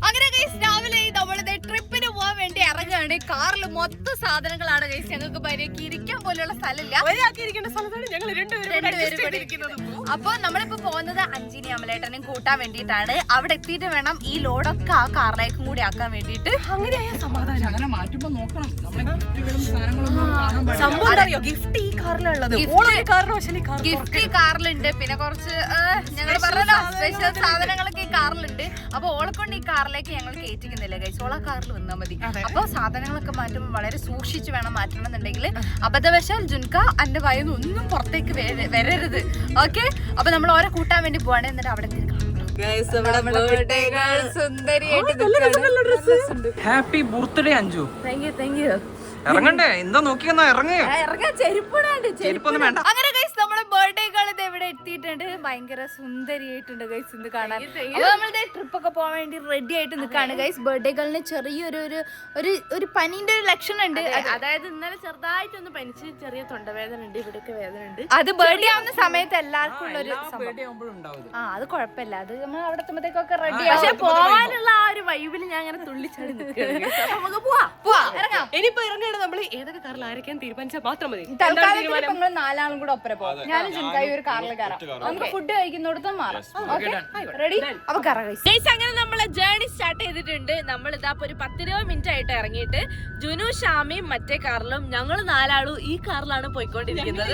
അങ്ങനെ ഗൈസ് രാവിലെ നമ്മളിത് ട്രിപ്പിന് പോകാൻ വേണ്ടി ഇറങ്ങുകയാണ്. കാറിൽ മൊത്തം സാധനങ്ങളാണ് ഗൈസ്. ഞങ്ങൾക്ക് പരിക്ക് ഇരിക്കാൻ പോലുള്ള സ്ഥലമില്ല. അപ്പൊ നമ്മളിപ്പോ പോകുന്നത് അഞ്ചിനി അമലേട്ടനും കൂട്ടാൻ വേണ്ടിയിട്ടാണ്. അവിടെ എത്തിയിട്ട് വേണം ഈ ലോഡൊക്കെ ആ കാറിലേക്കും കൂടി ആക്കാൻ വേണ്ടിട്ട്. അങ്ങനെയായ സമാധാനം. ഗിഫ്റ്റ് ഈ കാറിലുള്ളത്, ഗിഫ്റ്റ് ഈ കാറിലുണ്ട്. പിന്നെ കുറച്ച് ഞങ്ങൾ പറഞ്ഞല്ലോ സ്പെഷ്യൽ സാധനങ്ങളൊക്കെ ഈ കാറിലുണ്ട്. അപ്പൊ ഓളെ കൊണ്ട് ഈ കാറിലേക്ക് ഞങ്ങൾ കയറ്റിക്കുന്നില്ല ഗൈസ്. ഓളെ കാറിൽ വന്നാൽ മതി. അപ്പൊ സാധനങ്ങളൊക്കെ മാറ്റുമ്പോൾ വളരെ സൂക്ഷിച്ച് വേണം മാറ്റണം എന്നുണ്ടെങ്കിൽ. അബദ്ധവശാൽ ജുൻക എന്റെ വയന്ന് ഒന്നും പുറത്തേക്ക് വരരുത്. ഓക്കെ, അപ്പൊ നമ്മൾ ഓരോ കൂട്ടാൻ വേണ്ടി പോവാണ്. എന്നിട്ട് അവിടെ happy birthday Anju. Thank you. ഇറങ്ങണ്ടേ? എന്താ നോക്കിയെന്നാ ഇറങ്ങ്. ചെരുപ്പൊന്നും വേണ്ട. അങ്ങനെ ഗൈസ് നമ്മുടെ ബർത്ത്ഡേ ഗേൾ ഇത് എവിടെ എത്തിയിട്ടുണ്ട്. ഭയങ്കര സുന്ദരിയായിട്ടുണ്ട് ഗൈസ് ഇന്ന് കാണാൻ. അപ്പൊ നമ്മളുടെ ട്രിപ്പ് ഒക്കെ പോകാൻ വേണ്ടി റെഡി ആയിട്ട് നിൽക്കാണ് ഗൈസ്. ബർത്ത്ഡേ ഗേളിന് ചെറിയൊരു ഒരു പനീന്റെ ഒരു ലക്ഷണം ഉണ്ട്. അതായത് ഇന്നലെ ചെറുതായിട്ടൊന്ന് പനിച്ച് ചെറിയ തൊണ്ടവേദന ഉണ്ട്, ഇവിടെയൊക്കെ വേദന ഉണ്ട്. അത് ബർത്ത്ഡേ ആവുന്ന സമയത്ത് എല്ലാവർക്കും ഉള്ള ഒരു അത് കുഴപ്പമില്ല. അത് നമ്മൾ അവിടെ എത്തുമ്പോഴത്തേക്കൊക്കെ റെഡി. പക്ഷെ പോവാനുള്ള ആ ഒരു വൈബിൽ ഞാൻ അങ്ങനെ തുള്ളിച്ചാടി നിൽക്കുകയാണ്. നമുക്ക് പോവാം, ഇറങ്ങാം. ഇനിയിപ്പോ ഇറങ്ങാണ് നമ്മൾ ഏതൊക്കെ കാറിൽ ആരൊക്കെയാൻ തീരുമാനിച്ചാൽ മാത്രം മതി. തൽക്കാലം നാലാളും കൂടെ ഒപ്പര പോകും. ഞാനും ജുൻകായും ഒരു കാറിൽ കയറാം. നമുക്ക് ഫുഡ് കഴിക്കുന്നിടത്ത് മാറാം. റെഡി? അപ്പൊ അങ്ങനെ നമ്മളെ ജേർണി സ്റ്റാർട്ട് ചെയ്തിട്ടുണ്ട്. നമ്മൾ ഇതാ ഒരു 10-20 മിനിറ്റ് ആയിട്ട് ഇറങ്ങിയിട്ട് ജുനു ഷാമിയും മറ്റേ കാറിലും ഞങ്ങൾ നാലാളും ഈ കാറിലാണ് പോയിക്കൊണ്ടിരിക്കുന്നത്.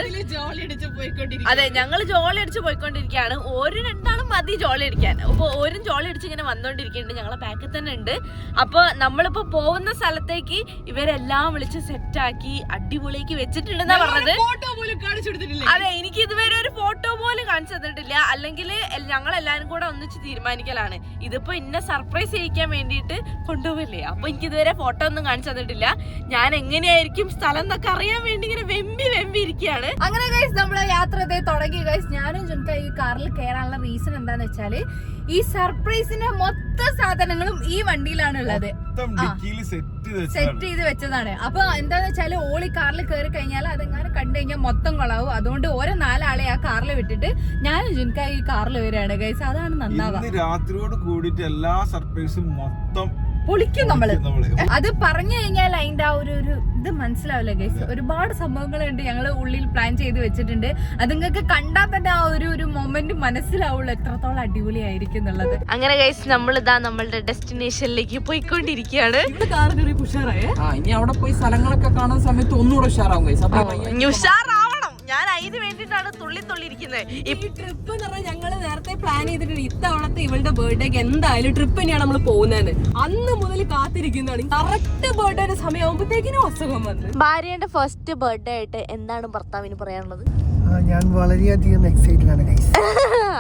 അതെ, ഞങ്ങൾ ജോളി അടിച്ച് പോയിക്കൊണ്ടിരിക്കുകയാണ്. ഒരു രണ്ടാളും മതി ജോളി അടിക്കാൻ. അപ്പൊ ഓരും ജോളി അടിച്ച് ഇങ്ങനെ വന്നോണ്ടിരിക്കുന്നുണ്ട്. ഞങ്ങളെ ബാക്കിൽ തന്നെ ഉണ്ട്. അപ്പൊ നമ്മളിപ്പോ പോകുന്ന സ്ഥലത്തേക്ക് ഇവരെല്ലാം വിളിച്ച് സെറ്റാക്കി അടിപൊളിയാക്കി വെച്ചിട്ടുണ്ടെന്നാ പറഞ്ഞത്. അതെ, എനിക്ക് ഇതുവരെ ഒരു ഫോട്ടോ പോലും കാണിച്ചു തന്നിട്ടില്ല. അല്ലെങ്കിൽ ഞങ്ങൾ എല്ലാരും കൂടെ ഒന്നിച്ച് തീരുമാനിക്കലാണ്. ഇതിപ്പോ ഇന്നെ സർപ്രൈസ് ചെയ്യിക്കാൻ വേണ്ടിയിട്ട് കൊണ്ടുപോകല്ലേ. അപ്പൊ എനിക്ക് ഇതുവരെ ഫോട്ടോ ഒന്നും കാണിച്ചു തന്നിട്ടില്ല. ഞാൻ എങ്ങനെയായിരിക്കും സ്ഥലം എന്നൊക്കെ അറിയാൻ വേണ്ടി ഇങ്ങനെ വെമ്പി ഇരിക്കുകയാണ്. അങ്ങനെ ഗൈസ് നമ്മളെ യാത്ര തുടങ്ങി ഗൈസ്. ഞാനും ജുൻക ഈ കാറിൽ കയറാനുള്ള റീസൺ എന്താന്ന് വെച്ചാല് ഈ സർപ്രൈസിന്റെ മൊത്തം സാധനങ്ങളും ഈ വണ്ടിയിലാണ് ഉള്ളത്. സെറ്റ് ചെയ്ത് വെച്ചതാണ്. അപ്പൊ എന്താന്ന് വെച്ചാല് ഓളി കാറിൽ കയറി കഴിഞ്ഞാൽ അതെങ്ങനെ കണ്ടു കഴിഞ്ഞാൽ മൊത്തം കൊളാവും. അതുകൊണ്ട് ഓരോ നാലാളെ ആ കാറിൽ വിട്ടിട്ട് ഞാനും ജുൻക ഈ കാറിൽ വരികയാണ് ഗൈസ്. അതാണ് നന്നാവുക. രാത്രിയോട് കൂടിയിട്ട് എല്ലാ സർപ്രൈസും മൊത്തം പൊളിക്കും നമ്മള്. അത് പറഞ്ഞു കഴിഞ്ഞാൽ അതിന്റെ ആ ഒരു ഇത് മനസ്സിലാവില്ല ഗൈസ്. ഒരുപാട് സംഭവങ്ങളുണ്ട് ഞങ്ങള് ഉള്ളിൽ പ്ലാൻ ചെയ്ത് വെച്ചിട്ടുണ്ട്. അത് നിങ്ങൾക്ക് കണ്ടാൽ തന്നെ ആ ഒരു മൊമെന്റ് മനസ്സിലാവുള്ളൂ എത്രത്തോളം അടിപൊളിയായിരിക്കും എന്നുള്ളത്. അങ്ങനെ ഗൈസ് നമ്മൾ ഇതാ നമ്മളുടെ ഡെസ്റ്റിനേഷനിലേക്ക് പോയിക്കൊണ്ടിരിക്കുകയാണ്. ഇനി അവിടെ പോയി സ്ഥലങ്ങളൊക്കെ കാണുന്ന സമയത്ത് ഒന്നുകൂടെ ഉഷാറാവും ഗൈസ്. ഉഷാറാവണം. ഞാൻ അതിന് വേണ്ടിട്ടാണ് തുള്ളിയിരിക്കുന്നത്. ഈ ട്രിപ്പ് എന്ന് പറഞ്ഞാൽ ഞങ്ങള് നേരത്തെ പ്ലാൻ ചെയ്തിട്ടുണ്ട്. ഇത്തവണത്തെ ഇവളുടെ ബർത്ത്ഡേക്ക് എന്തായാലും ട്രിപ്പ് തന്നെയാണ് നമ്മൾ പോകുന്നത്. അന്ന് മുതൽ കാത്തിരിക്കുന്നതാണ്. കറക്റ്റ് ബർത്ത്ഡേയുടെ സമയമാകുമ്പോഴത്തേക്കിനും അസുഖം വന്നു. ഭാര്യയുടെ ഫസ്റ്റ് ബർത്ത്ഡേ ആയിട്ട് എന്താണ് ഭർത്താവിന് പറയാനുള്ളത്? ഞാൻ വളരെയധികം എക്സൈറ്റഡ് ആണ് ഗൈസ്.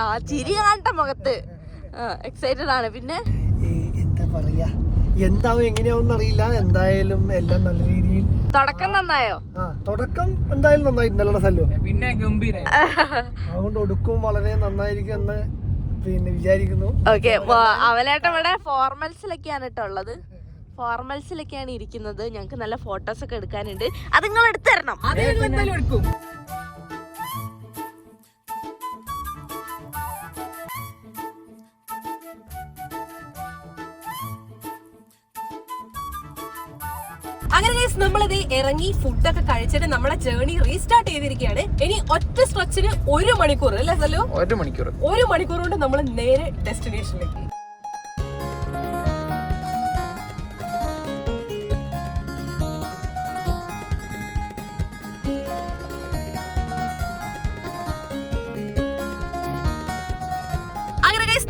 ആ ചിരി കാണട്ട മുഖത്ത്. എക്സൈറ്റഡ് ആണ്. പിന്നെ എന്താ പറയാ, എന്താവും എങ്ങനെയാവും അറിയില്ല. എന്തായാലും എല്ലാം നല്ല രീതിയിൽ. തുടക്കം നന്നായോ? തുടക്കം എന്തായാലും നന്നായിട്ടുണ്ടല്ലോ സ്ഥലം. പിന്നെ ഗംഭീര. അതുകൊണ്ട് ഒടുക്കും വളരെ നന്നായിരിക്കും എന്ന് പിന്നെ വിചാരിക്കുന്നു. ഓക്കെ, അവലേട്ട ഇവിടെ ഫോർമൽസിലൊക്കെയാണ് കേട്ടോ ഉള്ളത്. ഫോർമൽസിലൊക്കെയാണ് ഇരിക്കുന്നത്. ഞങ്ങക്ക് നല്ല ഫോട്ടോസ് ഒക്കെ എടുക്കാനുണ്ട്. അത് നിങ്ങൾ എടുത്തു തരണം. എടുക്കും. അങ്ങനെ നമ്മളിത് ഇറങ്ങി ഫുഡൊക്കെ കഴിച്ചിട്ട് നമ്മളെ ജേർണി റീസ്റ്റാർട്ട് ചെയ്തിരിക്കുകയാണ്. ഇനി ഒറ്റ സ്ട്രെച്ചിന് 1 മണിക്കൂർ അല്ലേ സല്ലോ? 1 മണിക്കൂർ. 1 മണിക്കൂർ കൊണ്ട് നമ്മൾ നേരെ ഡെസ്റ്റിനേഷനിലേക്ക്.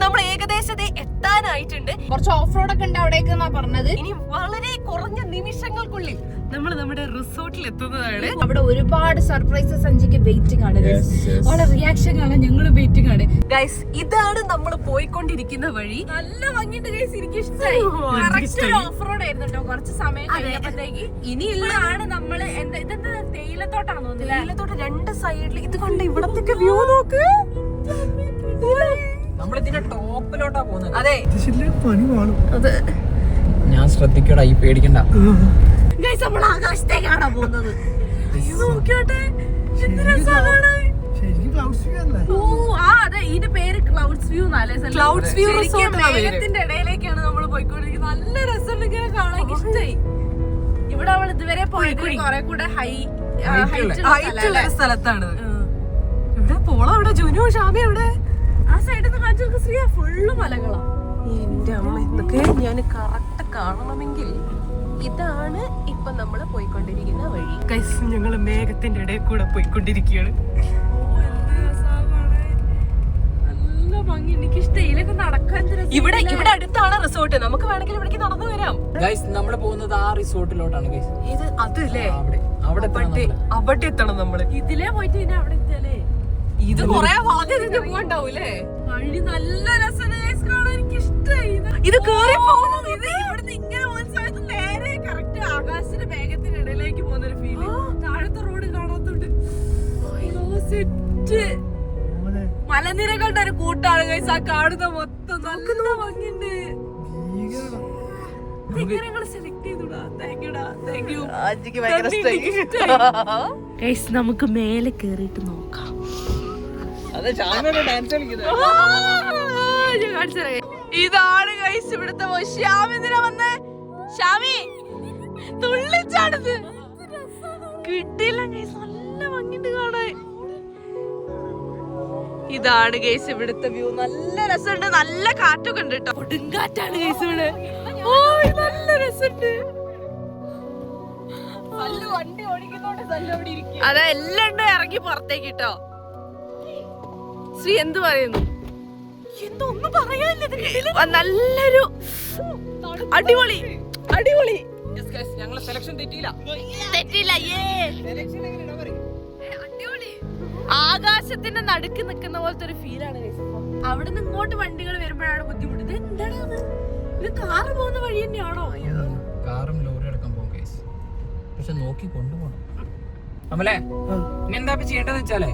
നമ്മൾ ഏകദേശം എത്താനായിട്ടുണ്ട്. കുറച്ച് ഓഫ് റോഡ് ഒക്കെ ഉണ്ട് അവിടേക്ക് പറഞ്ഞത്. ഇനി വളരെ കുറഞ്ഞ നിമിഷങ്ങൾക്കുള്ളിൽ നമ്മൾ നമ്മുടെ റിസോർട്ടിൽ എത്തുന്നതാണ്. അവിടെ ഒരുപാട് സർപ്രൈസസ് അഞ്ചിക്ക് വെയിറ്റിംഗ് ആണ്. അവളുടെ റിയാക്ഷൻ കാണാൻ ഞങ്ങൾ വെയിറ്റിംഗ് ആണ് ഗൈസ്. ഇതാണ് നമ്മൾ പോയിക്കൊണ്ടിരിക്കുന്ന വഴി. നല്ല ഭംഗിയുണ്ട് ഗൈസ്. എനിക്ക് ഇഷ്ടമായി. ഓഫ് റോഡ് ആയിരുന്നു കേട്ടോ. കുറച്ച് സമയം കഴിഞ്ഞപ്പോഴത്തേക്ക് ഇനിയുള്ളതാണ് നമ്മള് ഇതെന്താ തേയിലത്തോട്ടാണോ? തേയിലത്തോട്ട് 2 സൈഡിൽ ഇത് കണ്ട് ഇവിടത്തേക്ക് വ്യൂ നോക്ക്. നമ്മളിതിന്റെ ടോപ്പിലോട്ടാ പോകുന്നത്. അതെ, പണി കാണും. ഞാൻ ശ്രദ്ധിക്കടാ, ഈ പേടിക്കണ്ട. ഗൈസ് നമ്മൾ ആകാശത്തേക്കാണോ പോകുന്നത്? നോക്കിയോട്ടെ ശരിക്കും ക്ലൗഡ്സ് വ്യൂ അല്ലേ? അതെ, ഇതിന്റെ പേര് ക്ലൗഡ്സ് വ്യൂ. ക്ലൗഡ്സ് വ്യൂ മേഘത്തിന്റെ ഇടയിലേക്കാണ് നമ്മൾ പോയിക്കൊണ്ട് പോയത് കുറെ കൂടെ ഹൈറ്റുള്ള സ്ഥലത്താണ്. ഇവിടെ പോള അവിടെ ജുനു ഷാമി അവിടെ ആ സൈഡിൽ നിന്ന് കാണിച്ചു ശ്രീ ഫുള്ള് മലകളാ. എന്റെ അമ്മ ഇതൊക്കെ ഞാൻ കറക്റ്റ് കാണണമെങ്കിൽ ഇതാണ് ഇപ്പൊ നമ്മള് പോയിക്കൊണ്ടിരിക്കുന്ന വഴി. ഗൈസ് ഞങ്ങള് മേഘത്തിന്റെ ഇടയിൽ കൂടെ പോയിക്കൊണ്ടിരിക്കുകയാണ്. നല്ല ഭംഗി, എനിക്ക് ഇഷ്ടം. ഇതിലൊക്കെ നടക്കാൻ ഇവിടെ അടുത്താണ് റിസോർട്ട്. നമുക്ക് വേണമെങ്കിൽ ഇവിടേക്ക് നടന്നു വരാം. ഗൈസ് നമ്മൾ പോകുന്നത് ആ റിസോർട്ടിലോട്ടാണ് ഗൈസ്. ഇത് അതല്ലേ അവിടെ എത്തണം നമ്മള്. ഇതിലേ പോയിട്ട് പിന്നെ അവിടെ എത്തിയാലേ ഇത് കൊറേ വാദ്യം പോകണ്ടാവൂലേ. വഴി നല്ല രസമാണ്, എനിക്ക് ഇഷ്ടമായി. ഇത് കേറി പോകുന്നത് ഇത് ഇവിടുന്ന് ഇങ്ങനെ പോകുന്ന സമയത്ത് നേരെ കറക്റ്റ് ആകാശത്തിന്റെ മേഘത്തിന്റെ ഇടയിലേക്ക് പോകുന്ന ഒരു ഫീല്. താഴത്തെ റോഡ് കാണാത്തോണ്ട് സെറ്റ് മലനിരകളുടെ ഒരു കൂട്ടാണ് ഗൈസ്. ആ കാണുന്ന മൊത്തം നല്ല ഭംഗിയുണ്ട്. ഗൈസ് നമുക്ക് മേലെ കേറിയിട്ട് നോക്കാം. ഇതാണ് ഗൈസ് ഇവിടുത്തെ ശ്യാമി. എന്തിനാ വന്നേ ശ്യാമി? തുള്ളിച്ചാടുന്നത് കിട്ടിയില്ല ഗൈസ്. നല്ല ഭംഗിയുണ്ട് കാണാൻ. ഇതാണ് ഗൈസ് ഇവിടുത്തെ വ്യൂ. നല്ല രസമുണ്ട്, നല്ല കാറ്റൊക്കെ ഉണ്ട് കേട്ടോ. കൊടുങ്കാറ്റാണ് ഗൈസ് ഇവിടെ. ഓ നല്ല രസമുണ്ട്. വണ്ടി ഓടിക്കുന്നോണ്ട് അതെ എല്ലാം ഉണ്ട് ഇറങ്ങി പുറത്തേക്ക് കേട്ടോ. ശ്രീ എന്ത് പറയുന്നു? എന്തൊന്നും പറയാനില്ല. നല്ലൊരു അടിപൊളി അടിപൊളി. ഞങ്ങളെ സെലക്ഷൻ തെറ്റിയില്ല. തെറ്റില്ല. അടിപൊളി. ആകാശത്തിന്റെ നടുക്ക് നിൽക്കുന്ന പോലത്തെ ഒരു ഫീലാണ്. അവിടെ നിന്ന് ഇങ്ങോട്ട് വണ്ടികൾ വരുമ്പോഴാണ് ബുദ്ധിമുട്ട്. ഇത് എന്താണ് ഇത്? കാറ് പോകുന്ന വഴി തന്നെയാണോ? കാറും ലോറി അടക്കം പോകും ഗൈസ്. പക്ഷെ നോക്കി കൊണ്ടുപോകണം. അമലേ ഇനി എന്താ ചെയ്യേണ്ടത് വെച്ചാലേ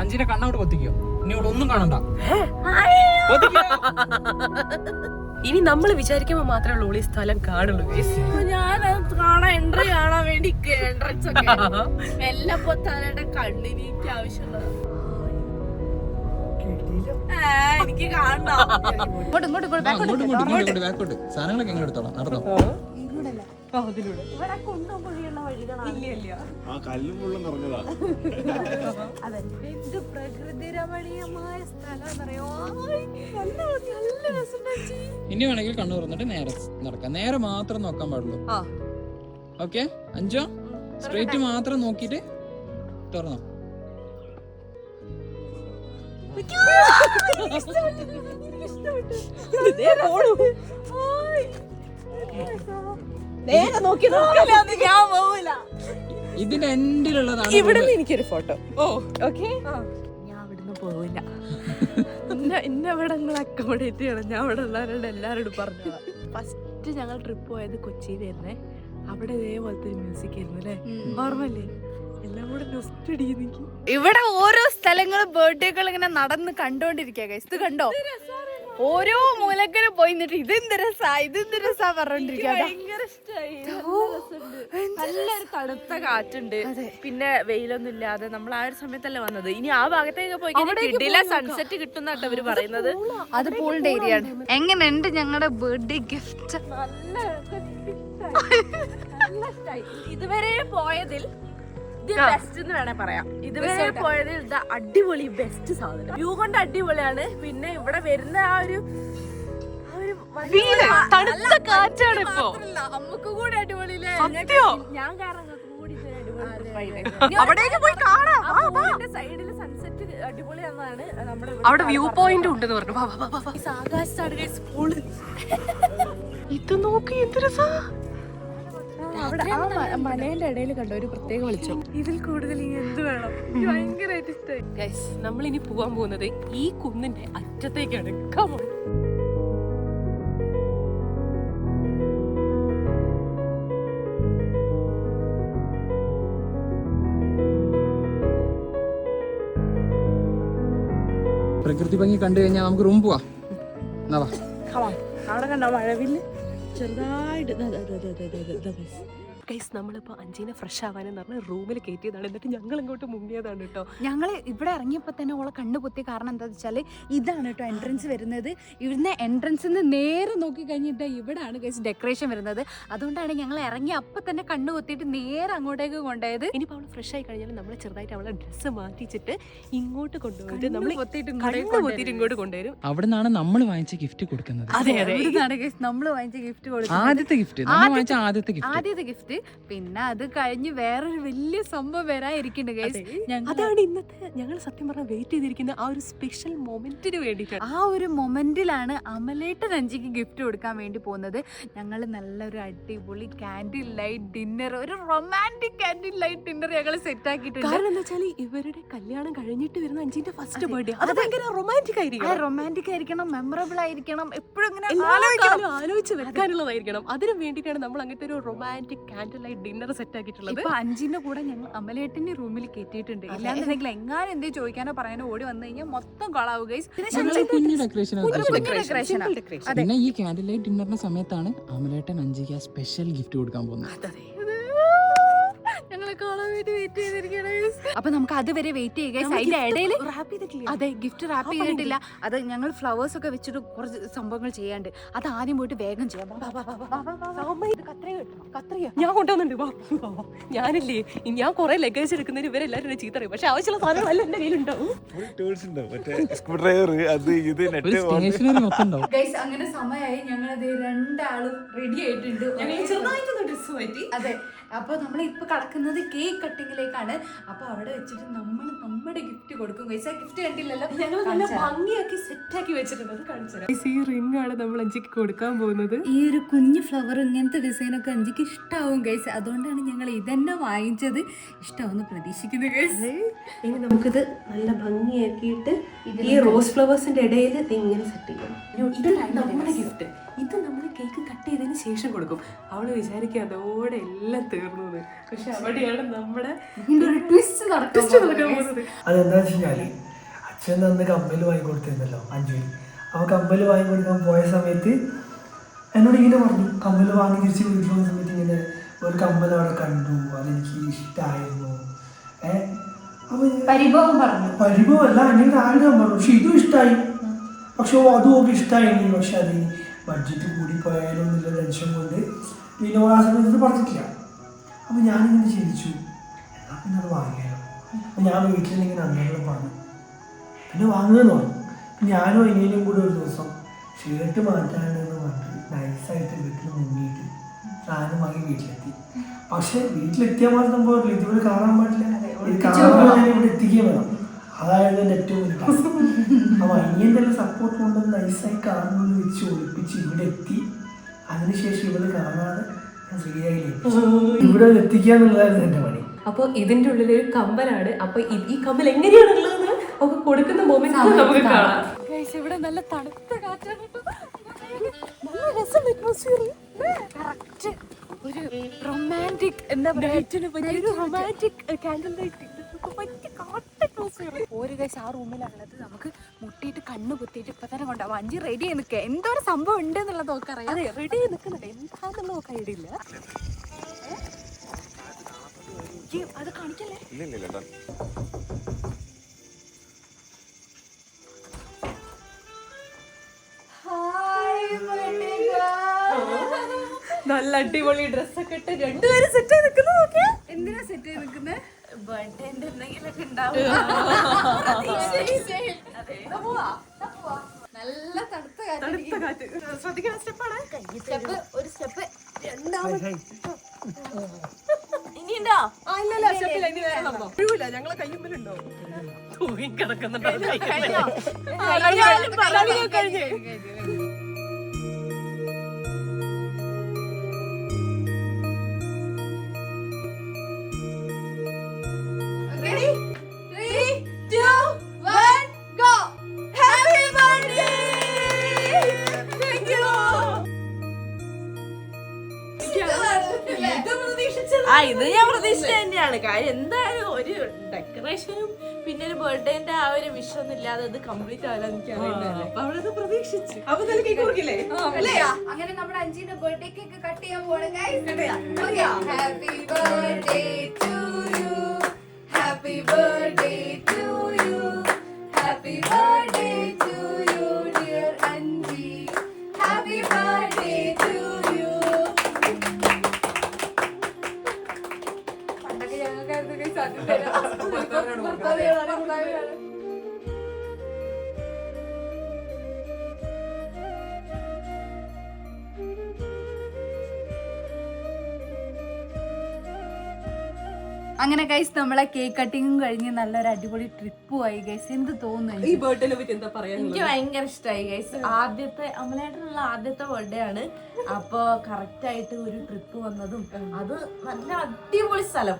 അഞ്ചിന്റെ കണ്ണോട് പൊത്തിക്കോ. ഇനി ഇവിടെ ഒന്നും കാണണ്ട. ഇനി നമ്മൾ വിചാരിക്കുമ്പോ മാത്രമേ ഉള്ളൂ ഈ സ്ഥലം കാണുള്ളൂ. ഞാനത് കാണാൻ എൻട്രി കാണാൻ വേണ്ടി എൻട്രൻസ് ഒക്കെ എല്ലാം പൊത്താനായിട്ട് കണ്ണിനീക്ക് ആവശ്യമുള്ളത്. എനിക്ക് കാണണം. സാധനങ്ങളൊക്കെ എങ്ങനെ എടുത്തോളാം. നടന്നോ? ഇവിടെ കുണ്ടും കുഴിയുള്ള വഴികളാണ്. ആ കല്ലും മുള്ളും നിറഞ്ഞതാ. എന്ത് പ്രകൃതി രമണീയമായ സ്ഥലം എന്നറിയോ. നല്ല രസം. ഇനി വേണമെങ്കിൽ കണ്ണു തുറന്നിട്ട് നേരെ നടക്കാം. നേരെ മാത്രം നോക്കാൻ പാടുള്ളൂ. ഓക്കെ അഞ്ചോ സ്ട്രേറ്റ് മാത്രം നോക്കിട്ട് തുറന്നോ. നേരെ നോക്കി ഞാൻ പോവില്ല. ഇതിന്റെ എൻഡിലുള്ളതാണ്. ഇവിടെ എനിക്കൊരു ഫോട്ടോ. ഓക്കെ ഞാൻ അവിടുന്ന് പോവില്ല. എന്നെ ഇവിടെ നിങ്ങൾ അക്കോമഡേറ്റ് ചെയ്യണം. ഞാൻ ഇവിടെ ഉള്ളവരോട് എല്ലാവരോടും പറഞ്ഞു. ഫസ്റ്റ് ഞങ്ങൾ ട്രിപ്പ് പോയത് കൊച്ചിയിലായിരുന്നേ. അവിടെ ഇതേപോലത്തെ ഒരു മ്യൂസിക് ആയിരുന്നു അല്ലേ? ഓർമ്മല്ലേ? എല്ലാം കൂടെ നൊസ്റ്റടിക്ക്. ഇവിടെ ഓരോ സ്ഥലങ്ങളും ബർത്ത്ഡേകൾ ഇങ്ങനെ നടന്ന് കണ്ടോണ്ടിരിക്കുക. ഇത് കണ്ടോ? ഓരോ മൂലക്കലും പോയി നിന്നിട്ട് ഇതെന്ത് രസാ ഇതെന്ത് രസാ പറഞ്ഞോണ്ടിരിക്കുക. നല്ലൊരു തണുത്ത കാറ്റുണ്ട്. പിന്നെ വെയിലൊന്നും ഇല്ലാതെ നമ്മൾ ആ ഒരു സമയത്തല്ലേ വന്നത്. ഇനി ആ ഭാഗത്തേക്ക് പോയി കിട്ടില്ല. സൺസെറ്റ് കിട്ടുന്ന അവര് പറയുന്നത്. അത് പൂളിന്റെ ഏരിയ ആണ്. എങ്ങനെയുണ്ട് ഞങ്ങളുടെ ബർത്ത്ഡേ ഗിഫ്റ്റ്? ഇതുവരെ പോയതിൽ ബെസ്റ്റ് എന്ന് വേണേ പറയാം. ഇതുവരെ പോയതിൽ ഇത് അടിപൊളി ബെസ്റ്റ് സാധനം. വ്യൂ കൊണ്ട് അടിപൊളിയാണ്. പിന്നെ ഇവിടെ വരുന്ന ആ ഒരു തണുത്ത കാറ്റാണ് ഇപ്പൊ. നമുക്ക് കൂടി അടിപൊളിയില്ലേ? ഞാൻ കാരണം അവിടേക്ക് പോയി കാണാം. സൈഡിൽ സൺസെറ്റ് അടിപൊളിയാണെന്നാണ് നമ്മുടെ അവിടെ വ്യൂ പോയിന്റ് ഉണ്ടെന്ന് പറഞ്ഞു. ആകാശത്താണ് സ്കൂള്. ഇത് നോക്കി എന്ത് രസാ. അവിടെ ആ മലയുടെ ഇടയിൽ കണ്ട ഒരു പ്രത്യേക വെളിച്ചം. ഇതിൽ കൂടുതൽ എന്ത് വേണം? ഭയങ്കരമായിട്ട് ഇഷ്ടമായി. ഗൈസ് നമ്മൾ ഇനി പോവാൻ പോകുന്നത് ഈ കുന്നിന്റെ അറ്റത്തേക്കാണ്. Come on. പ്രകൃതി ഭംഗി കണ്ടു കഴിഞ്ഞാൽ നമുക്ക് റൂം പോവാ. അവിടെ കണ്ടോ മഴവില്ല് ചെറുതായിട്ട്. ഗൈസ് നമ്മളിപ്പോ അഞ്ജീനെ ഫ്രഷ് ആവാനെന്ന് പറഞ്ഞ റൂമിൽ കയറ്റിയതാണ്. എന്നിട്ട് ഞങ്ങൾ ഇങ്ങോട്ട് മുങ്ങിയതാണ് കേട്ടോ. ഞങ്ങൾ ഇവിടെ ഇറങ്ങിയപ്പോൾ തന്നെ ഓളെ കണ്ണു പൊത്തിയ കാരണം എന്താണെന്ന് വെച്ചാൽ ഇതാണ് കേട്ടോ എൻട്രൻസ് വരുന്നത്. ഇവിടുന്ന് എൻട്രൻസിൽ നിന്ന് നേരെ നോക്കി കഴിഞ്ഞിട്ട് ഇവിടെയാണ് ഗൈസ് ഡെക്കറേഷൻ വരുന്നത്. അതുകൊണ്ടാണ് ഞങ്ങൾ ഇറങ്ങി അപ്പം തന്നെ കണ്ണു പൊത്തിയിട്ട് നേരെ അങ്ങോട്ടേക്ക് കൊണ്ടുപോയത്. ഇനിയിപ്പോൾ അവൾ ഫ്രഷ് ആയി കഴിഞ്ഞാൽ നമ്മൾ ചെറുതായിട്ട് അവളെ ഡ്രസ്സ് മാറ്റിച്ചിട്ട് ഇങ്ങോട്ട് കൊണ്ടുപോയിട്ട് നമ്മൾ ഇങ്ങോട്ട് കൊണ്ടുവരും. അവിടെ നിന്നാണ് നമ്മൾ വാങ്ങിച്ച ഗിഫ്റ്റ് കൊടുക്കുന്നത്. അതെ അതെ, ഇവിടുന്നാണ് ഗൈസ് നമ്മൾ വാങ്ങിച്ച ഗിഫ്റ്റ് കൊടുക്കുന്നത്. ആദ്യത്തെ ഗിഫ്റ്റ് നമ്മൾ വാങ്ങിച്ച ആദ്യത്തെ ഗിഫ്റ്റ്. പിന്നെ അത് കഴിഞ്ഞ് വേറൊരു വലിയ സംഭവം വരാനിരിക്കുന്നുണ്ട് ഗൈസ്. അതാണ് ഇന്നത്തെ ഞങ്ങൾ സത്യം പറഞ്ഞാൽ വെയിറ്റ് ചെയ്തിരിക്കുന്ന ആ ഒരു സ്പെഷ്യൽ മൊമെന്റിന് വേണ്ടിയിട്ടാണ്. ആ ഒരു മൊമെന്റിലാണ് അമലേട്ടൻ അഞ്ചിക്ക് ഗിഫ്റ്റ് കൊടുക്കാൻ വേണ്ടി പോകുന്നത്. ഞങ്ങൾ നല്ലൊരു അടിപൊളി കാൻഡിൽ ലൈറ്റ് ഡിന്നർ, ഒരു റൊമാൻറ്റിക് കാൻഡിൽ ലൈറ്റ് ഡിന്നർ ഞങ്ങൾ സെറ്റ് ആക്കിയിട്ടുണ്ട്. കാരണം എന്താ വെച്ചാൽ ഇവരുടെ കല്യാണം കഴിഞ്ഞിട്ട് വരുന്ന അഞ്ചിന്റെ ഫസ്റ്റ് ബർത്ത്ഡേ. അത് ഭയങ്കര റൊമാൻറ്റിക് ആയിരിക്കണം. റൊമാൻറ്റിക് ആയിരിക്കണം, മെമ്മറബിൾ ആയിരിക്കണം, എപ്പോഴും ഇങ്ങനെ ആലോചിച്ച് വെക്കാനുള്ളതായിരിക്കണം. അതിന് വേണ്ടിയിട്ടാണ് നമ്മൾ അങ്ങനത്തെ ഒരു romantic candle light dinner set ആക്കിയിട്ടുള്ളത്. ഇപ്പൊ അഞ്ചിന്റെ കൂടെ ഞങ്ങൾ അമലേട്ടന്റെ റൂമിൽ കയറ്റിയിട്ടുണ്ട്. ഇല്ലാന്നുണ്ടെങ്കിൽ എങ്ങാനും എന്തേ ചോദിക്കാനോ പറയാനോ ഓടി വന്നു കഴിഞ്ഞാൽ മൊത്തം കൊളാവും ഗൈസ്. കുഞ്ഞു ഡെക്കറേഷൻ. അതെ, പിന്നെ ഈ കാൻഡിൽ ലൈറ്റ് ഡിന്നറിന്റെ സമയത്താണ് അമലേട്ടൻ അഞ്ചിക്ക് സ്പെഷ്യൽ ഗിഫ്റ്റ് കൊടുക്കാൻ പോകുന്നത്. ഞങ്ങളെ കാണാൻ വേണ്ടി വെയിറ്റ് ചെയ്തിരിക്കുകയാണ്. അപ്പൊ നമുക്ക് അതുവരെ വെയിറ്റ് ചെയ്യുക. അതിന്റെ ഇടയിൽ അതെ ഗിഫ്റ്റ് റാപ്പ് ചെയ്തിട്ടില്ല. അത് ഞങ്ങൾ ഫ്ലവേഴ്സ് ഒക്കെ വെച്ചിട്ട് കുറച്ച് സംഭവങ്ങൾ ചെയ്യാണ്ട്. അത് ആദ്യം പോയിട്ട് വേഗം ചെയ്യാം. ഞാൻ കൊണ്ടുവന്നുണ്ട്. ഞാനില്ലേ, ഞാൻ കുറെ ലഗേജ് എടുക്കുന്നതിന് ഇവരെല്ലാരും എന്നെ ചീത്ത പറയും. പക്ഷെ ആവശ്യമുള്ള സാധനമല്ല എന്റെ കയ്യിലുണ്ടാവും. ഗൈസ് അങ്ങനെ സമയമായി. ഞങ്ങളത് രണ്ടാളും റെഡി ആയിട്ടുണ്ട്. ചെറുതായിട്ടൊന്ന് ഡ്രസ്സ് മാറ്റി. അതെ, അപ്പൊ നമ്മൾ ഇപ്പൊ കടക്കുന്നത് കേക്ക് കട്ടിങ്ങിലേക്കാണ്. അപ്പൊ അവിടെ വെച്ചിട്ട് നമ്മൾ നമ്മുടെ ഗിഫ്റ്റ് കൊടുക്കും. ഗൈസ് ആ ഗിഫ്റ്റ് കണ്ടില്ലല്ലോ, ഞങ്ങൾ നല്ല ഭംഗിയാക്കി സെറ്റ് ആക്കി വെച്ചിട്ടുണ്ട്. കാണിച്ചുതരാം. ഈ റിംഗ് ആണ് നമ്മൾ അഞ്ചിക്ക് കൊടുക്കാൻ പോകുന്നത്. ഈ ഒരു കുഞ്ഞു ഫ്ലവർ ഇങ്ങനത്തെ ഡിസൈൻ ഒക്കെ അഞ്ചിക്ക് ഇഷ്ടാവും ഗൈസ്. അതുകൊണ്ടാണ് ഞങ്ങൾ ഇതന്നെ വാങ്ങിച്ചത്. ഇഷ്ടാവുന്ന പ്രതീക്ഷിക്കുന്നു ഗൈസ്. ഇനി നമുക്കിത് നല്ല ഭംഗിയാക്കിയിട്ട് ഈ റോസ് ഫ്ലവേഴ്സിന്റെ ഇടയിൽ ഇങ്ങനെ സെറ്റ് ചെയ്യണം. ഇത് നമ്മുടെ ഗിഫ്റ്റ്. ഇത് നമ്മൾ കേക്ക് കട്ട് ചെയ്തതിന് ശേഷം കൊടുക്കും. അവള് വിചാരിക്കുക അതോടെ എല്ലാം തീർന്നു. പക്ഷെ അവിടെയാണ് നമ്മുടെ ട്വിസ്റ്റ് നടക്കുന്നത്. അതെന്താ വെച്ച് കഴിഞ്ഞാല് അച്ഛൻ അന്ന് കമ്മല് വാങ്ങി കൊടുത്തിരുന്നല്ലോ അഞ്ചുവിന്. അപ്പോൾ കമ്മല് വാങ്ങി കൊടുക്കാൻ പോയ സമയത്ത് എന്നോട് ഇങ്ങനെ പറഞ്ഞു, കമ്മല് വാങ്ങി തിരിച്ച് വീട്ടിൽ പോകുന്ന സമയത്ത് ഇങ്ങനെ ഒരു കമ്മൽ അവിടെ കണ്ടു, അതെനിക്ക് ഇഷ്ടമായിരുന്നു. അപ്പൊ പരിഭവമല്ല, അങ്ങനെ ആഗ്രഹം പറഞ്ഞു. പക്ഷെ ഇതും ഇഷ്ടമായി. പക്ഷെ അതും ഒക്കെ ഇഷ്ടമായി. പക്ഷെ അത് ബഡ്ജറ്റ് കൂടി പോയാലും എന്നുള്ള ടെൻഷൻ കൊണ്ട് പിന്നെ ആ സമയത്ത് പറഞ്ഞിട്ടില്ല. അപ്പോൾ ഞാനിങ്ങനെ ചിന്തിച്ചു, എന്നാൽ പിന്നെ അത് വാങ്ങിയാലോ. അപ്പം ഞാൻ വീട്ടിലിങ്ങനെ അന്നേരം പറഞ്ഞു, പിന്നെ വാങ്ങുകയെന്ന് പറഞ്ഞു. ഞാനും അനിയനും കൂടെ ഒരു ദിവസം ഷർട്ട് മാറ്റാനെന്ന് പറഞ്ഞിട്ട് നൈസായിട്ട് വീട്ടിൽ മുങ്ങിയിട്ട് സാധനം വാങ്ങി വീട്ടിലെത്തി. പക്ഷെ വീട്ടിലെത്തിയാൽ മാത്രം പോരല്ലോ, ഇതുപോലെ കാണാൻ പാടില്ല. ഇത് കാണാൻ ഞാൻ ഇവിടെ എത്തിക്കുകയും വേണം. അതായത് എൻ്റെ ഏറ്റവും വലിയ ടാസ്ക്. അപ്പോൾ അനിയൻ്റെ എല്ലാം സപ്പോർട്ട് കൊണ്ട് നൈസായി കാണുന്നത് വെച്ച് ഒളിപ്പിച്ച് ഇവിടെ എത്തി. അതിനുശേഷം ഇവിടെ കാണാതെ ഞാൻ ശ്രീയായിലേക്ക് ഇവിടെ എത്തിക്കുക എന്നുള്ളതായിരുന്നു എൻ്റെ പണി. അപ്പോൾ ഇതിന്റെ ഉള്ളിൽ ഒരു കമ്മലാണ്. അപ്പൊ ഈ കമ്മൽ എങ്ങനെയാണുള്ളതെന്ന് ഒക്കെ കൊടുക്കുന്ന മൊമെന്റ് നമുക്ക് കാണാം. ഇവിടെ നല്ല തണുത്ത കാറ്റാണ്. നല്ല രസം അറ്റ്മോസ്ഫിയർ. കറക്റ്റ് ഒരു റൊമാൻറ്റിക് എന്താ പറയുക, റൊമാൻറ്റിക് കാൻഡിൽ ലൈറ്റ് ഒരു ഗൈസ് ആ റൂമിലുള്ളത്. നമുക്ക് മുട്ടിയിട്ട് കണ്ണ് കുത്തിയിട്ട് ഇപ്പൊ തന്നെ കൊണ്ടാവും. അഞ്ച് റെഡി ആയി നിൽക്കുക. എന്തോ ഒരു സംഭവം ഉണ്ട് എന്നുള്ളത് നോക്കറിയാം. അതെ, റെഡി ആയി നിൽക്കുന്നുണ്ട്. എന്താണെന്നുള്ള നോക്കാൻ ഐഡിയ ഇല്ല. അത് കാണിക്കല്ലേ. നല്ല അടിപൊളി ഡ്രസ്സൊക്കെ ഇട്ട് രണ്ടുപേരും സെറ്റ് ആയി നിൽക്കുന്നത് നോക്കിയാ. എന്തിനാ സെറ്റ് ചെയ്ത് നിൽക്കുന്നത്? ബർത്ത്ഡേന്റെ എന്തെങ്കിലുമൊക്കെ ഉണ്ടാവും. നല്ല തണുത്ത കാറ്റ്. ശ്രദ്ധിക്കുന്ന സ്റ്റെപ്പാണ്. സ്റ്റെപ്പ്, ഒരു സ്റ്റെപ്പ്, രണ്ടാമത് ഇനിയുണ്ടോ? ഇല്ല, സ്റ്റെപ്പില്ല. ഇനി വേറെ നടന്നോ? ഒഴിവില്ല. ഞങ്ങളെ കയ്യുമ്പലുണ്ടോ തൂങ്ങി കിടക്കുന്നുണ്ടോ? കഴിഞ്ഞു. ഇത് ഞാൻ പ്രതീക്ഷിച്ച തന്നെയാണ്. കാര്യം എന്തായാലും ഒരു ഡെക്കറേഷനും പിന്നെ ഒരു ബർത്ത്ഡേന്റെ ആ ഒരു വിഷ് ഒന്നും ഇല്ലാതെ ഇത് കംപ്ലീറ്റ് ആവില്ല എനിക്ക് അറിയുന്നതല്ലേ. അപ്പൊ അവളത് പ്രതീക്ഷിച്ചു. അപ്പൊ തന്നെ കേക്ക് കൊടുക്കില്ലേ? അങ്ങനെ നമ്മുടെ അഞ്ചിന്റെ ബർത്ത്ഡേ കേക്ക് കട്ട് ചെയ്യാൻ പോവാണ് guys. Happy birthday to you, happy birthday to you, happy birthday to you dear Anji, happy birthday to you. പണ്ടൊക്കെ ഞങ്ങൾക്കായിരുന്നു ഗൈസ് അത് തരാം. അങ്ങനെ ഗൈസ് നമ്മളെ കേക്ക് കട്ടിങ്ങും കഴിഞ്ഞ് നല്ലൊരു അടിപൊളി ട്രിപ്പും ആയി ഗൈസ്. എന്ത് തോന്നുന്നു ഈ ബർത്ത്ഡേനെ പറ്റി എന്താ പറയാ? എനിക്ക് ഭയങ്കര ഇഷ്ടമായി ഗൈസ്. ആദ്യത്തെ അമലേട്ടനുള്ള ആദ്യത്തെ ബർത്ത്ഡേ ആണ്. അപ്പൊ കറക്റ്റ് ആയിട്ട് ഒരു ട്രിപ്പ് വന്നതും അത് നല്ല അടിപൊളി സ്ഥലം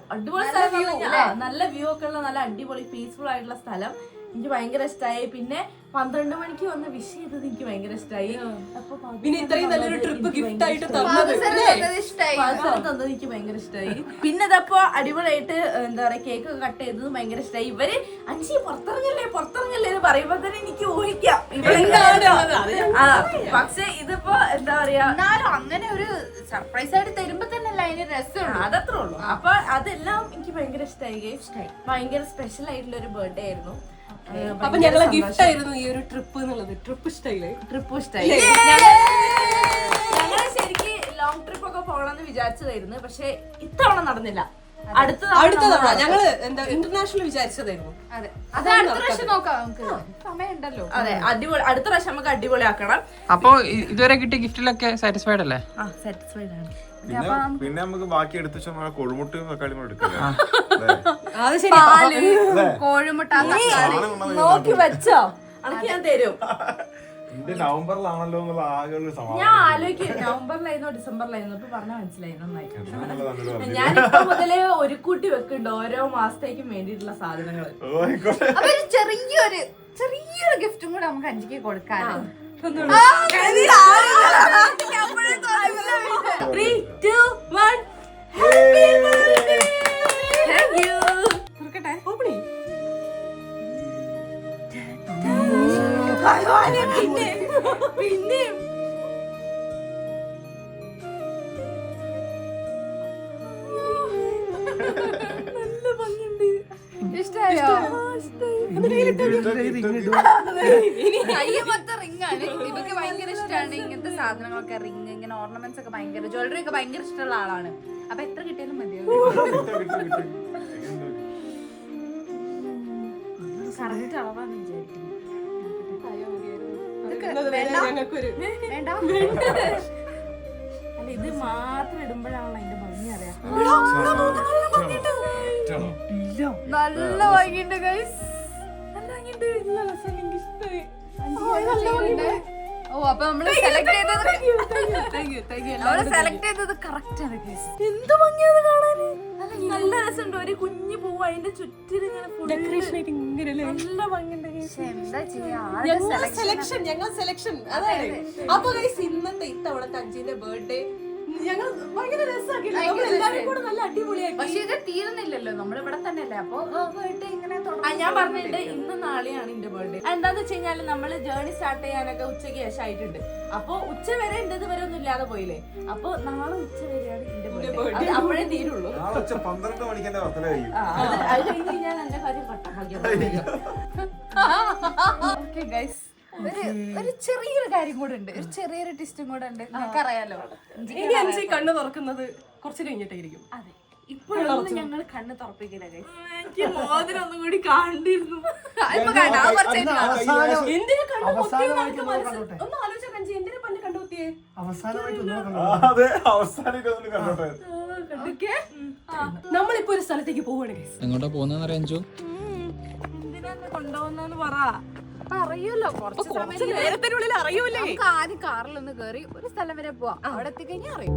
നല്ല വ്യൂ ഒക്കെ ഉള്ള നല്ല അടിപൊളി പീസ്ഫുൾ ആയിട്ടുള്ള സ്ഥലം എനിക്ക് ഭയങ്കര ഇഷ്ടമായി. പിന്നെ 12 മണിക്ക് വന്ന് വിഷ് ചെയ്തത് എനിക്ക് ഭയങ്കര ഇഷ്ടമായി. അപ്പൊ പിന്നെ ഇത്രയും നല്ലൊരു ട്രിപ്പ് ഗിഫ്റ്റ് ആയിട്ട് തന്നത് എനിക്ക് ഭയങ്കര ഇഷ്ടമായി. പിന്നെ ഇതപ്പോ അടിപൊളിയായിട്ട് എന്താ പറയാ കേക്ക് കട്ട് ചെയ്തത് ഭയങ്കര ഇഷ്ടമായി. ഇവര് അഞ്ചി പുറത്തിറങ്ങല്ലേ എന്ന് പറയുമ്പോ തന്നെ എനിക്ക് ഊഹിക്കാം പക്ഷെ ഇതിപ്പോ എന്താ പറയാ എന്നാലും അങ്ങനെ ഒരു സർപ്രൈസ് ആയിട്ട് തരുമ്പോ തന്നെ അല്ല അതിന് രസം. അതത്രേ ഉള്ളൂ. അപ്പൊ അതെല്ലാം എനിക്ക് ഭയങ്കര ഇഷ്ടമായി. ഭയങ്കര സ്പെഷ്യൽ ആയിട്ടുള്ള ഒരു ബർത്ത്ഡേ ആയിരുന്നു. അപ്പൊ ഞങ്ങളെ ഗിഫ്റ്റ് ആയിരുന്നു ഈ ഒരു ട്രിപ്പ് എന്നുള്ളത്. ട്രിപ്പ് ഇഷ്ടമായില്ലേ? ട്രിപ്പ് ഇഷ്ടമായി. ഞങ്ങള് ശരിക്കും ലോങ് ട്രിപ്പ് ഒക്കെ പോകണമെന്ന് വിചാരിച്ചതായിരുന്നു. പക്ഷെ ഇത്തവണ നടന്നില്ല. അടുത്ത തവണ ഞങ്ങള് എന്താ ഇന്റർനാഷണൽ വിചാരിച്ചതായിരുന്നു. അതെ, അത് അടുത്ത പ്രാവശ്യം നോക്കാം, നമുക്ക് സമയമുണ്ടല്ലോ. അതെ, അടിപൊളി. അടുത്ത പ്രാവശ്യം നമുക്ക് അടിപൊളി ആക്കണം. അപ്പൊ ഇതുവരെ കിട്ടിയ ഗിഫ്റ്റിലൊക്കെ സാറ്റിസ്ഫൈഡ് അല്ലേ? സാറ്റിസ്ഫൈഡ് ആണ്. പിന്നെ നമുക്ക് ബാക്കി എടുത്ത് വെച്ചാൽ കൊഴുമുട്ടയും തക്കാളിയും എടുക്കില്ല. അത് ശരി. പാല്, കോഴിമുട്ട, നോക്കി വെച്ചോ, അതൊക്കെ ഞാൻ തരും. നവംബറിലാണല്ലോ എന്നുള്ള ആകെ ഒരു ഞാൻ ആലോചിക്കും നവംബറിലായിരുന്നോ ഡിസംബറിലായിരുന്നോ. ഇപ്പൊ പറഞ്ഞാൽ മനസ്സിലായി നന്നായി. ഞാനിപ്പോ മുതലേ ഒരു കൂട്ടി വെക്കുന്നുണ്ട് ഓരോ മാസത്തേക്കും വേണ്ടിയിട്ടുള്ള സാധനങ്ങൾ. അപ്പൊ ഒരു ചെറിയൊരു ഗിഫ്റ്റും കൂടെ നമുക്ക് അഞ്ചിക്ക് കൊടുക്കാനോ. 3, 2, 1. Happy birthday! Thank you. തുറക്കട്ടെ? ഓപ്പണി. പിന്നെ നല്ല ഭംഗിയുണ്ട്. ഇഷ്ടായോ? കയ്യ മൊത്തം റിംഗ് ആണ്. ഇവക്ക് ഭയങ്കര ഇഷ്ടമാണ് ഇങ്ങനത്തെ സാധനങ്ങളൊക്കെ. റിംഗ്, ഇങ്ങനെ ഓർണമെന്റ്സ് ഒക്കെ ഭയങ്കര, ജ്വല്ലറി ഒക്കെ ഭയങ്കര ഇഷ്ടമുള്ള ആളാണ്. അപ്പൊ എത്ര കിട്ടിയാലും മതിയോ? കറക്റ്റ് അളവാന്ന് വിചാരിക്കുന്നു. വേണ്ട, അല്ല ഇത് മാത്രം ഇടുമ്പോഴാണല്ലോ അതിന്റെ ഭംഗി അറിയാം. നല്ല ഭംഗിയുണ്ട് ഗൈസ്. നല്ല ഭംഗിയുണ്ട്. നല്ല രസം. എനിക്ക് ഇഷ്ടമായി. ഓ, അപ്പൊ നമ്മള് സെലക്ട് ചെയ്തത് കറക്റ്റ് ആണ് ഗൈസ്. എന്ത് ഭംഗിയത് കാണാന്. നല്ല രസമുണ്ട്. ഒരു കുഞ്ഞു പൂവ് അതിന്റെ ചുറ്റിലും ഇങ്ങനെ ഡെക്കറേഷൻ ആയിട്ട് ഇങ്ങനെ നല്ല ഭംഗിയുണ്ട്. എന്താ ചെയ്യാ, ഞങ്ങൾ സെലക്ഷൻ അതാണ്. അപ്പൊ ഗൈസ് ഇന്നത്തെ ഇത്തവണത്തെ അഞ്ചിന്റെ ബർത്ത്ഡേ ഞങ്ങൾ ഭയങ്കര രസമാക്കിയില്ല. നമ്മൾ എല്ലാവരും കൂടെ നല്ല അടിപൊളിയാക്കി. പക്ഷെ ഇത് തീരുന്നില്ലല്ലോ, നമ്മളിവിടെ തന്നെ അല്ലേ. അപ്പൊ ബർത്ത്ഡേ ഇങ്ങനെ ഞാൻ പറഞ്ഞിട്ട് ഇന്ന് നാളെയാണ് എന്റെ ബർത്ത്ഡേ. എന്താന്ന് വെച്ച് കഴിഞ്ഞാല് നമ്മള് ജേർണി സ്റ്റാർട്ട് ചെയ്യാനൊക്കെ ഉച്ചയ്ക്ക് ശേഷം ആയിട്ടുണ്ട്. അപ്പൊ ഉച്ച വരെ എന്റെ വരെ ഒന്നും ഇല്ലാതെ പോയില്ലേ. അപ്പൊ നാളെ ഉച്ച വരെയാണ് എന്റെ ബർത്ത്ഡേ. അപ്പോഴേ തീരുള്ളൂ. 12 മണിക്ക് എന്റെ ബർത്ത്ഡേ കഴിയും. അത് കഴിഞ്ഞ് കഴിഞ്ഞാൽ എന്റെ കാര്യം ഓക്കെ ഗൈസ്, ഒരു ചെറിയൊരു കാര്യം കൂടെ ഉണ്ട്, ഒരു ചെറിയൊരു ടിസ്റ്റും കൂടെ ഉണ്ട്. നമുക്കറിയാലോ ഇനി അഞ്ചി കണ്ണ് തുറക്കുന്നത് കുറച്ച് കഴിഞ്ഞിട്ടായിരിക്കും. അതെ, ഇപ്പോഴൊന്നും ഞങ്ങൾ കണ്ണ് തുറപ്പിക്കില്ല ഗൈസ്. എനിക്ക് മോതിരം ഒന്നും കൂടി കാണണ്ടിരുന്നു. എന്തിനാ കണ്ണു ഒന്ന് ആലോചിച്ച കഞ്ചി എന്തിനാ പണ്ട് കണ്ടുകുത്തിയേ? അതെ, അവസാനം കണ്ടോട്ടെ. നമ്മളിപ്പോ ഒരു സ്ഥലത്തേക്ക് പോവാണ് ഗൈസ്. എങ്ങോട്ടാ പോകുന്നതെന്ന് അറിയാൻ എന്തിനാ കൊണ്ടുപോകുന്നെന്ന് പറ. അറിയൂല്ലോ, കുറച്ച് നേരത്തിനുള്ളിൽ അറിയൂലേ. നമുക്ക് ആദ്യം കാറിലൊന്ന് കേറി ഒരു സ്ഥലം വരെ പോവാം. അവിടെ എത്തിക്കഴിഞ്ഞാൽ അറിയും.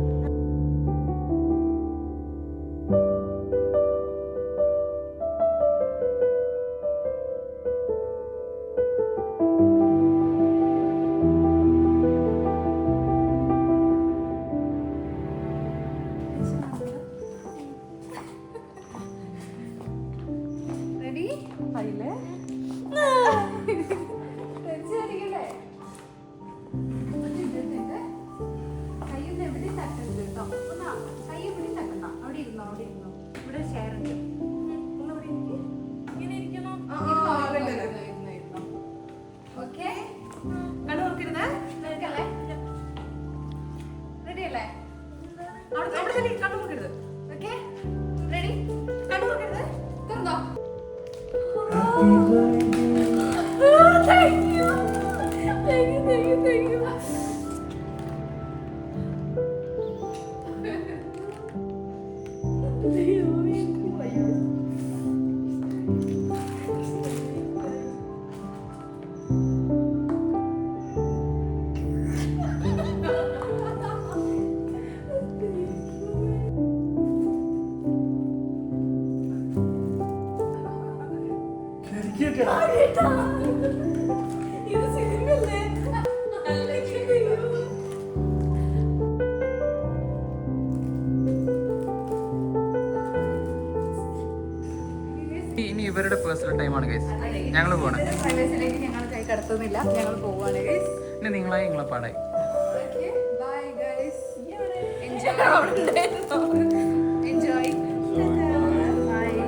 റെഡി? എവിടെയും തട്ടരുത് കേട്ടോ. ഒന്ന് കൈ എവിടെയും തട്ടണ്ട. അവിടെ ഇരുന്നോ, അവിടെ ഇരുന്നോ. ഇവിടെ ഷെയർ ഉണ്ട്. ഒന്നവിടെ ഇരിക്ക്. ഇങ്ങനെ ഇരിക്കണോ? ഇരുന്നോ. ഓക്കേ? കണ്ണു നോക്കരുത്. നിനക്കല്ലേ? റെഡി അല്ലേ? അവിടെ തന്നെ കണ്ണു നോക്കരുത്. ഓക്കേ? റെഡി? കണ്ണു നോക്കരുത്. തുറന്നോ. Thank you. Thank you, thank you, thank you. ഇത് സിനിമയല്ലേ? ഇനി ഇവരുടെ പേഴ്സണൽ ടൈമാണ് ഗൈസ്. ഞങ്ങൾ പോകണം. പ്രൈവസിലേക്ക് ഞങ്ങൾ കൈ കടത്തുന്നില്ല. ഞങ്ങൾ പോവാണ് ഗൈസ്. ഇനി നിങ്ങളെ പാടായി. Okay, bye guys. Enjoy. Bye.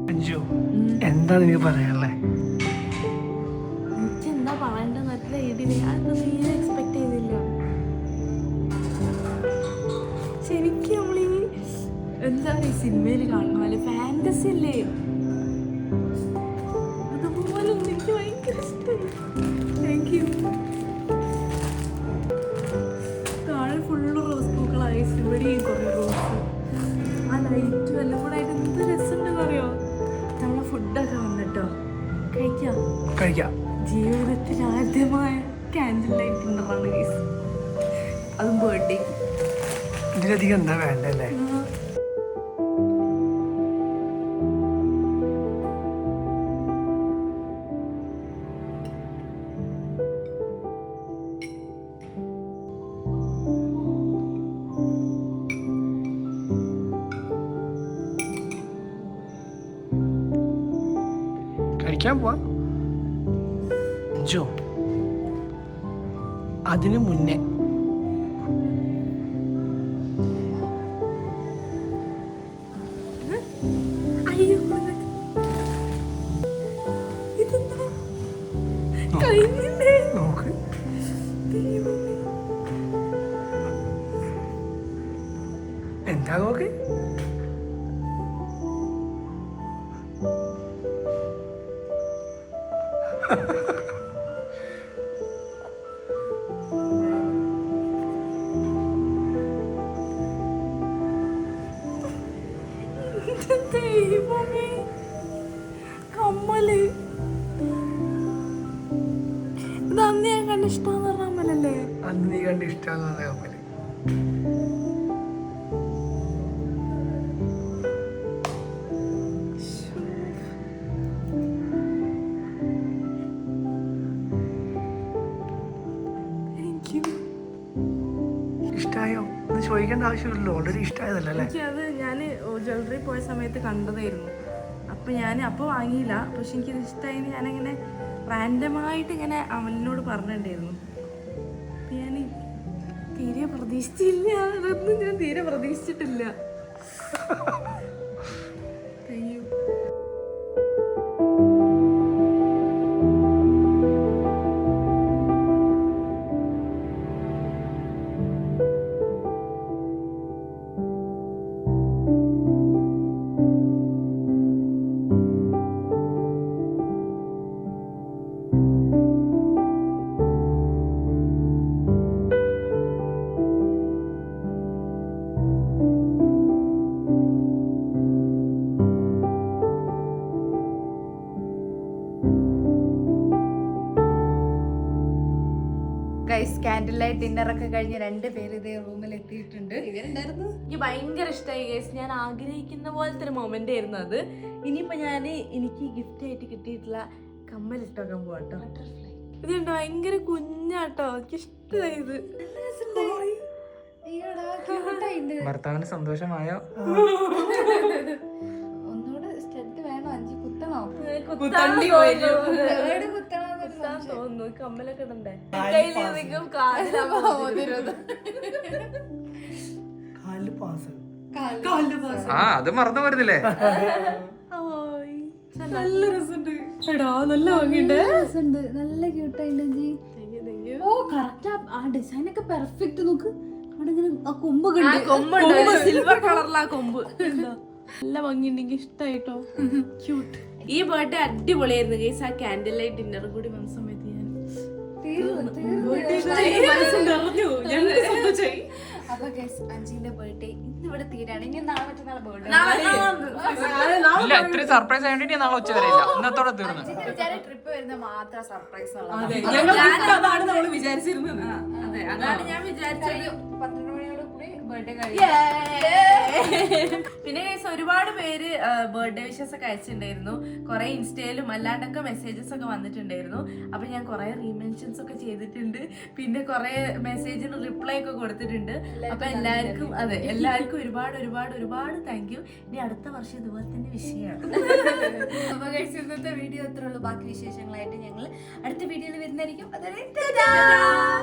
Anju, എന്താ നിനക്ക് പറയാനുള്ളത്? എനിക്ക് എന്താ പറയണ്ടെന്ന് നല്ല ഐഡിയ. ഞാനിത് തീരെ എക്സ്പെക്ട് ചെയ്തില്ല. ശരിക്കും നമ്മളീ എന്താ ഈ സിനിമയിൽ കാണുന്ന പോലെ ഫാന്റസി അല്ലേ, അതുപോലെ എനിക്ക് ഭയങ്കര ഇഷ്ടമായി. Thank you. താഴെ ഫുള്ള് റോസ് പൂക്കളായി, ഇവിടെയും കുറേ റോസ്, ആ ലൈറ്റും എല്ലാം കൂടെ ആയിട്ട് എന്ത് രസമുണ്ടെന്ന് അറിയോ. നമ്മളെ ഫുഡൊക്കെ വന്നിട്ടോ കഴിക്കാം. ജീവിതത്തിൽ ആദ്യമായ ക്യാൻഡിൽ ലൈറ്റ് ഡിന്നറാണ് ഗൈസ്, അതും ബർത്ത്ഡേ. ഇതിലധികം എന്താ വേണ്ടല്ലേ? കഴിക്കാൻ പോവാ ജോ. അതിനു മുന്നേ അയ്യോ ഇതെന്താ കഴിഞ്ഞില്ലേ? നോക്ക്. എന്താ നോക്ക്? ദൈവമേ, കമ്മല് ഇത് അന്ന് ഞാൻ കണ്ട ഇഷ്ടമെന്ന് പറഞ്ഞ കമ്മലല്ലേ? അന്ന് നീ കണ്ട് ഇഷ്ടമാണെന്ന് പറഞ്ഞ കമ്മല്. ഇഷ്ടായോ? ഒന്ന് ചോദിക്കേണ്ട ആവശ്യമില്ലല്ലോ, ഓൾറെഡി ഇഷ്ടമായതല്ലേ അല്ലേ? എനിക്കത് ഞാൻ ജ്വല്ലറി പോയ സമയത്ത് കണ്ടതായിരുന്നു. അപ്പം ഞാൻ അപ്പോൾ വാങ്ങിയില്ല, പക്ഷെ എനിക്കിത് ഇഷ്ടമായി. ഞാനങ്ങനെ റാൻഡമായിട്ട് ഇങ്ങനെ അമലിനോട് പറഞ്ഞിട്ടുണ്ടായിരുന്നു. അപ്പം ഞാൻ തീരെ പ്രതീക്ഷിച്ചില്ല, അതൊന്നും ഞാൻ തീരെ പ്രതീക്ഷിച്ചിട്ടില്ല. അയ്യോ. ഗൈസ്, ക്യാൻഡിൽ ലൈറ്റ് ഡിന്നർ ഒക്കെ കഴിഞ്ഞ് 2 പേര് ഇതേ റൂമിൽ എത്തിയിട്ടുണ്ട്. ഇവരുണ്ടായിരുന്നു. എനിക്ക് ഭയങ്കര ഇഷ്ടമായി ഗൈസ്. ഞാൻ ആഗ്രഹിക്കുന്ന പോലത്തെ ഒരു മൊമെന്റ് ആയിരുന്നു അത്. ഇനിയിപ്പോൾ എനിക്ക് ഗിഫ്റ്റ് ആയിട്ട് കിട്ടിയിട്ടുള്ള കമ്മലിട്ടൊക്കെ പോവാട്ടോ. ഇതുണ്ട്, ഭയങ്കര കുഞ്ഞാട്ടോ, എനിക്ക് ഇഷ്ടമായി ഇത്. ഭർത്താവിന് സന്തോഷമായോ? ഒന്നുകൂടെ സ്റ്റഡ് വേണോ? 5 കുത്തണോ? കുത്തണോ? കുത്തണ്ടി വരും. എവിടെ കുത്തണോന്ന് തോന്നുന്നു കമ്മലൊക്കെ ഇടണ്ടേ കയ്യിലിരിക്കും കാലിലാവുന്നത്. കാലില് പാസ്. ആ അത് മറന്നു വരുന്നില്ലേ? നല്ല രസമുണ്ട്. എടാ നല്ല ഭംഗിയുണ്ട്. രസമുണ്ട്, നല്ല ക്യൂട്ടായിട്ട്. ഓ കറക്റ്റ് ആ ഡിസൈൻ ഒക്കെ പെർഫെക്റ്റ്. നോക്ക് അവിടെ ഇങ്ങനെ ആ കൊമ്പ് കൊമ്പുണ്ട്, സിൽവർ കളറിലാ കൊമ്പ്. നല്ല ഭംഗിയുണ്ട്, എനിക്ക് ഇഷ്ടായിട്ടോ. ക്യൂട്ട്. ഈ ബർത്ത്ഡേ അടിപൊളിയായിരുന്നു ഗൈസ്. ആ കാൻഡിൽ ലൈറ്റ് ഡിന്നറും കൂടി വന്ന സമയത്ത് അപ്പൊ ഗൈസ് അഞ്ജലിന്റെ ബർത്ത്ഡേ ഇന്ന് ഇവിടെ തീരാണ്. ഇനി നാളെ മറ്റന്നാളെ ബർത്ത്ഡേ. ഇല്ല, ഇത്രയും സർപ്രൈസ് ആയതുകൊണ്ട് ഇനി നാളെ ഉച്ച വരെ ഇല്ല, ഇന്നത്തോടെ തീർന്നു. ട്രിപ്പ് വരുന്ന മാത്രം സർപ്രൈസ് അതാണ് നമ്മൾ വിചാരിച്ചിരുന്നത്. അതെ, അതാണ് ഞാൻ വിചാരിച്ചത്. 12 മണിയോട് കൂടി ബർത്ത്ഡേ പിന്നെ ഗൈസ് ഒരുപാട് പേര് ബർത്ത്ഡേ വിഷസ് ഒക്കെ അയച്ചിട്ടുണ്ടായിരുന്നു. കുറെ ഇൻസ്റ്റയിലും അല്ലാണ്ടൊക്കെ മെസ്സേജസ് ഒക്കെ വന്നിട്ടുണ്ടായിരുന്നു. അപ്പൊ ഞാൻ കുറെ റീമെൻഷൻസ് ഒക്കെ ചെയ്തിട്ടുണ്ട്. പിന്നെ കുറെ മെസ്സേജിന് റിപ്ലൈ ഒക്കെ കൊടുത്തിട്ടുണ്ട്. അപ്പൊ എല്ലാവർക്കും ഒരുപാട് ഒരുപാട് ഒരുപാട് താങ്ക് യു. ഇനി അടുത്ത വർഷം ഇതുപോലെ തന്നെ വിഷയമാണ്. അപ്പൊ ഗൈസ് ഇന്നത്തെ വീഡിയോ അത്രേ ഉള്ളൂ. ബാക്കി വിശേഷങ്ങളായിട്ട് ഞങ്ങൾ അടുത്ത വീഡിയോയിൽ വരുന്നതായിരിക്കും. അതുവരെ